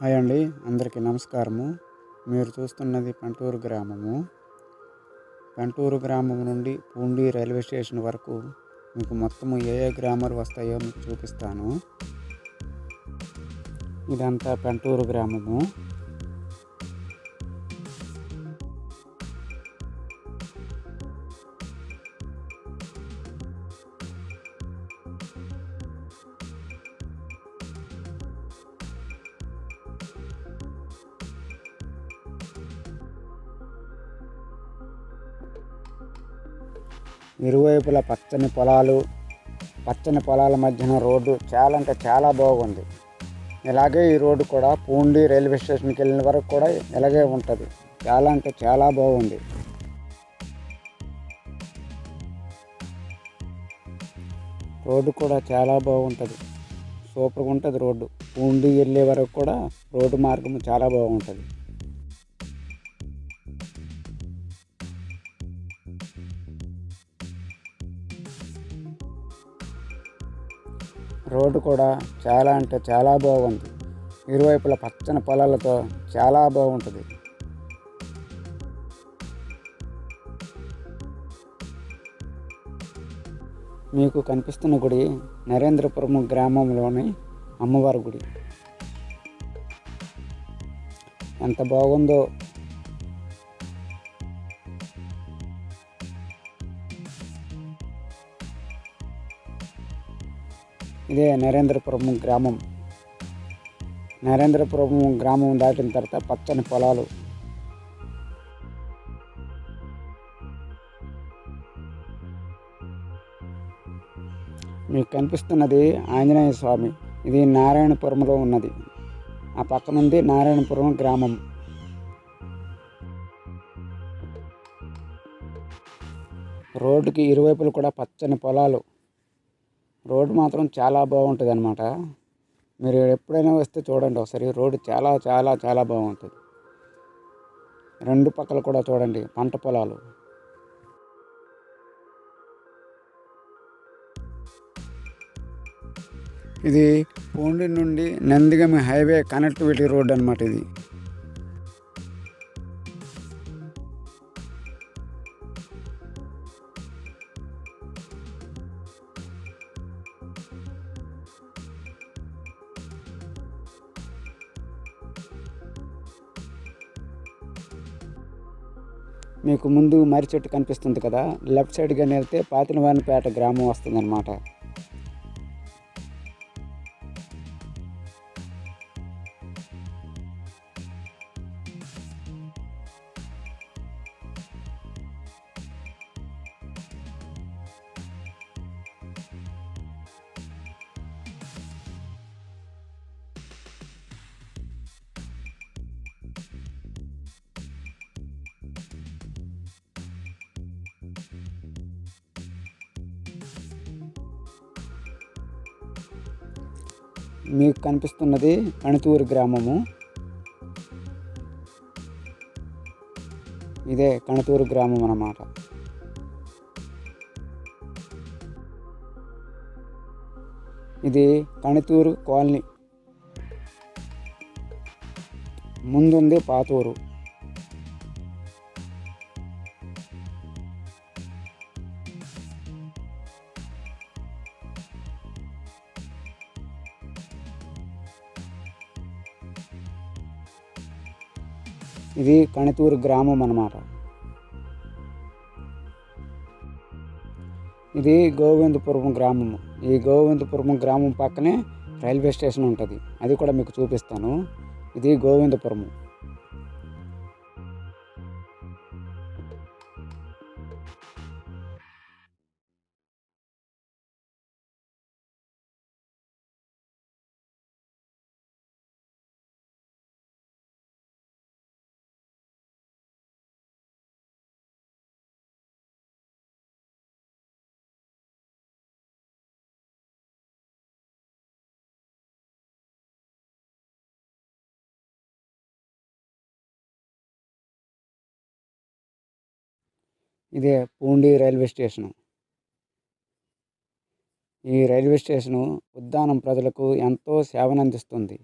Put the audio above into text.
Hi అండి, అందరికీ నమస్కారము. మీరు చూస్తున్నది పెంటూరు గ్రామము. పెంటూరు గ్రామం నుండి పూండి రైల్వే స్టేషన్ వరకు మీకు మొత్తము ఏ గ్రామాలు వస్తాయో మీకు చూపిస్తాను. ఇదంతా పెంటూరు గ్రామము. ఇరువైపుల పచ్చని పొలాల మధ్యన రోడ్డు చాలా అంటే చాలా బాగుంది. ఇలాగే ఈ రోడ్డు కూడా పూండి రైల్వే స్టేషన్కి వెళ్ళిన వరకు కూడా ఇలాగే ఉంటుంది. చాలా అంటే చాలా బాగుంది. రోడ్డు కూడా చాలా బాగుంటుంది. సూపర్గా ఉంటుంది రోడ్డు. పూండి వెళ్ళే వరకు కూడా రోడ్డు మార్గం చాలా బాగుంటుంది. రోడ్డు కూడా చాలా అంటే చాలా బాగుంది. ఇరువైపుల పచ్చని పొలాలతో చాలా బాగుంటుంది. మీకు కనిపిస్తున్న గుడి నరేంద్రపురం గ్రామంలోని అమ్మవారి గుడి. ఎంత బాగుందో. ఇదే నరేంద్రపురం గ్రామం. నరేంద్రపురం గ్రామం దాటిన తర్వాత పచ్చని పొలాలు. మీకు కనిపిస్తున్నది ఆంజనేయ స్వామి. ఇది నారాయణపురంలో ఉన్నది. ఆ పక్క నుండి నారాయణపురం గ్రామం. రోడ్డుకి ఇరువైపులు కూడా పచ్చని పొలాలు. రోడ్డు మాత్రం చాలా బాగుంటుంది అన్నమాట. మీరు ఎప్పుడైనా వస్తే చూడండి ఒకసారి. రోడ్డు చాలా చాలా చాలా బాగుంటుంది. రెండు పక్కల కూడా చూడండి పంట పొలాలు. ఇది పూండి నుండి నందిగమి హైవే కనెక్టివిటీ రోడ్ అన్నమాట. ఇది మీకు ముందు మర్రి చెట్టు కనిపిస్తుంది కదా, లెఫ్ట్ సైడ్గా వెళ్తే పాతినవానిపేట గ్రామం వస్తుంది అన్నమాట. మీకు కనిపిస్తున్నది కణితూరు గ్రామము. ఇదే కణితూరు గ్రామం అన్నమాట. ఇది కణితూరు కాలనీ. ముందుంది పాతూరు. ఇది కణితూరు గ్రామం అన్నమాట. ఇది గోవిందపురం గ్రామము. ఈ గోవిందపురం గ్రామం పక్కనే రైల్వే స్టేషన్ ఉంటుంది. అది కూడా మీకు చూపిస్తాను. ఇది గోవిందపురము. ఇదే పూండి రైల్వే స్టేషను. ఈ రైల్వే స్టేషను ఉద్దానం ప్రజలకు ఎంతో సేవనందిస్తుంది.